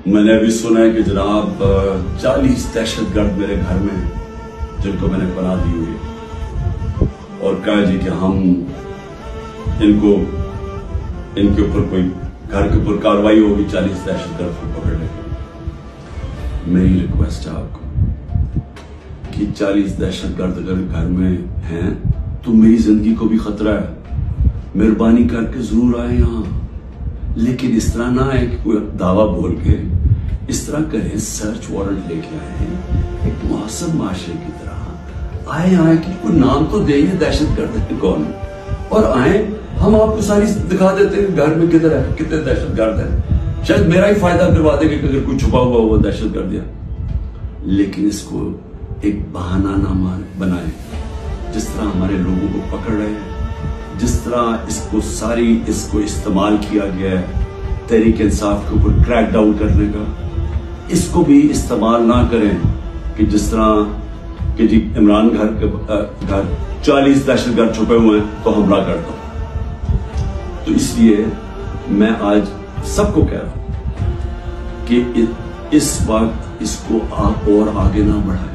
मैंने अभी सुना है कि जनाब 40 दहशतगर्द मेरे घर में हैं जिनको मैंने पनाह दी हुई है, और कहा जी कि हम इनके ऊपर कोई घर के ऊपर कार्रवाई होगी 40 दहशतगर्द को पकड़ने की। मेरी रिक्वेस्ट है आपको कि 40 दहशतगर्द अगर घर में हैं तो मेरी जिंदगी को भी खतरा है, मेहरबानी करके जरूर आए यहाँ, लेकिन इस तरह ना है कि कोई दावा बोल के इस तरह करें, सर्च वारंट लेके आए एक मौसम माशरे की तरह आए कि कोई नाम तो दे दहशतगर्द कौन, और आए हम आपको सारी दिखा देते हैं घर में किधर है, कितने दहशतगर्द है, शायद मेरा ही फायदा करवा देंगे कि अगर कोई छुपा हुआ वो दहशतगर्द है, लेकिन इसको एक बहाना ना बनाए। जिस तरह हमारे लोगों को पकड़ रहे हैं, जिस तरह इसको इस्तेमाल किया गया है तहरीक इंसाफ के ऊपर क्रैक डाउन करने का, इसको भी इस्तेमाल ना करें कि जिस तरह कि जी इमरान घर 40 दहशतगर्द छुपे हुए हैं तो हमला कर दो। तो इसलिए मैं आज सबको कह रहा हूं कि इस वक्त इसको आप और आगे ना बढ़ाएं।